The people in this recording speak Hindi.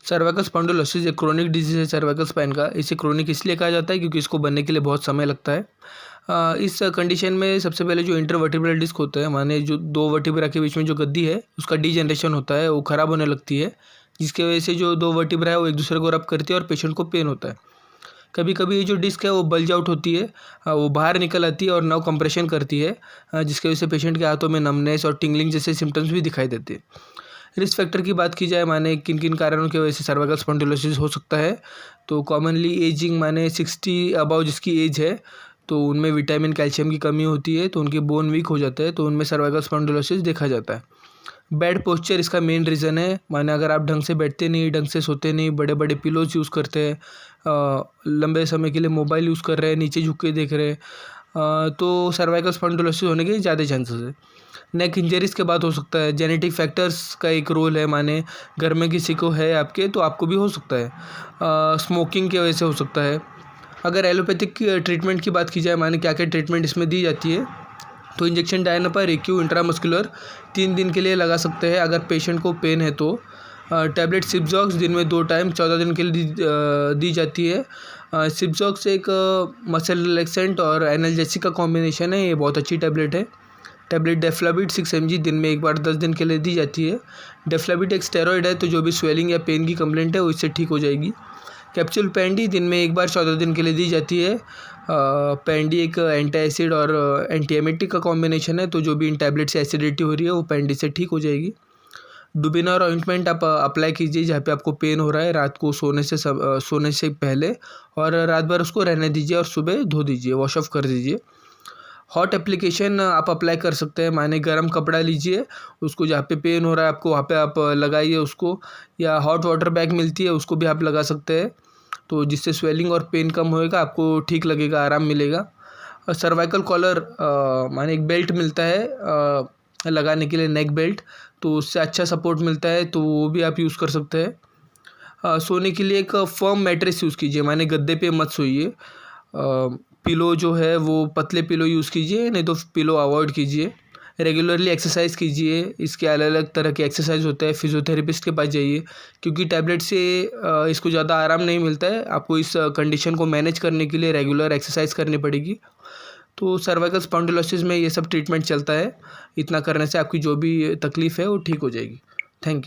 सर्वाइकल स्पॉन्डिलोसिस एक क्रोनिक डिजीज है सर्वाइकल स्पाइन का। इसे क्रोनिक इसलिए कहा जाता है क्योंकि इसको बनने के लिए बहुत समय लगता है। इस कंडीशन में सबसे पहले जो इंटरवर्टिब्रल डिस्क होता है, माने जो दो वर्टिब्रा के बीच में जो गद्दी है उसका डीजनरेशन होता है, वो ख़राब होने लगती है, जिसकी वजह से जो दो वर्टिब्रा है वो एक दूसरे को रब करती है और पेशेंट को पेन होता है। कभी कभी ये जो डिस्क है वो बल्ज आउट होती है, वो बाहर निकल आती है और नर्व कंप्रेशन करती है, जिसकी वजह से पेशेंट के हाथों में नमनेस और टिंगलिंग जैसे सिम्टम्स भी दिखाई देते हैं। रिस्क फैक्टर की बात की जाए, माने किन किन कारणों की वजह से सर्वाइकल स्पॉन्डिलोसिस हो सकता है, तो कॉमनली एजिंग, माने 60 अबव जिसकी एज है तो उनमें विटामिन कैल्शियम की कमी होती है, तो उनके बोन वीक हो जाते हैं, तो उनमें सर्वाइकल स्पॉन्डिलोसिस देखा जाता है। बैड पोस्चर इसका मेन रीज़न है, माने अगर आप ढंग से बैठते नहीं, ढंग से सोते नहीं, बड़े बड़े पिलोज यूज़ करते हैं, लंबे समय के लिए मोबाइल यूज़ कर रहे हैं, नीचे झुक के देख रहे हैं, तो सर्वाइकल स्पॉन्डिलोसिस होने के ज़्यादा चांसेस है। नेक इंजरीज के बाद हो सकता है। जेनेटिक फैक्टर्स का एक रोल है, माने घर में किसी को है आपके तो आपको भी हो सकता है। स्मोकिंग की वजह से हो सकता है। अगर एलोपैथिक ट्रीटमेंट की बात की जाए, माने क्या क्या ट्रीटमेंट इसमें दी जाती है, तो इंजेक्शन डायनापायर एक्यू इंट्रामस्कुलर 3 दिन के लिए लगा सकते हैं अगर पेशेंट को पेन है तो। टैबलेट सिप्जॉक्स दिन में 2 टाइम 14 दिन के लिए दी जाती है। सिप्जॉक्स एक मसल रिलैक्सेंट और एनाल्जेसिक का कॉम्बिनेशन है, ये बहुत अच्छी टैबलेट है। टैबलेट डेफ्लाविट 6 mg दिन में एक बार 10 दिन के लिए दी जाती है। डेफ्लाविट एक स्टेरॉइड है, तो जो भी स्वेलिंग या पेन की कंप्लेंट है वो इससे ठीक हो जाएगी। कैप्सूल पैंडी दिन में एक बार 14 दिन के लिए दी जाती है। पैंडी एक एंटी एसिड और एंटी एमेटिक का कॉम्बिनेशन है, तो जो भी इन टैबलेट से एसिडिटी हो रही है वो पैंडी से ठीक हो जाएगी। डुबिना और ऑइंटमेंट आप अप्लाई कीजिए जहाँ पे आपको पेन हो रहा है, रात को सोने से पहले, और रात भर उसको रहने दीजिए और सुबह धो दीजिए, वॉश ऑफ कर दीजिए। हॉट एप्लीकेशन आप अप्लाई कर सकते हैं, माने गर्म कपड़ा लीजिए, उसको जहाँ पे पेन हो रहा है आपको वहाँ पे आप लगाइए उसको, या हॉट वाटर बैग मिलती है उसको भी आप लगा सकते हैं, तो जिससे स्वेलिंग और पेन कम होएगा, आपको ठीक लगेगा, आराम मिलेगा। और सर्वाइकल कॉलर माने एक बेल्ट मिलता है लगाने के लिए, नेक बेल्ट, तो उससे अच्छा सपोर्ट मिलता है, तो वो भी आप यूज़ कर सकते हैं। सोने के लिए एक फर्म मैट्रेस यूज़ कीजिए, माने गद्दे पे मत सोइए। पिलो जो है वो पतले पिलो यूज़ कीजिए, नहीं तो पिलो अवॉइड कीजिए। रेगुलरली एक्सरसाइज कीजिए, इसके अलग अलग तरह के एक्सरसाइज होते हैं, फिजियोथेरेपिस्ट के पास जाइए, क्योंकि टैबलेट से इसको ज़्यादा आराम नहीं मिलता है, आपको इस कंडीशन को मैनेज करने के लिए रेगुलर एक्सरसाइज करनी पड़ेगी। तो सर्वाइकल स्पॉन्डिलोसिस में ये सब ट्रीटमेंट चलता है, इतना करने से आपकी जो भी तकलीफ़ है वो ठीक हो जाएगी। Thank you.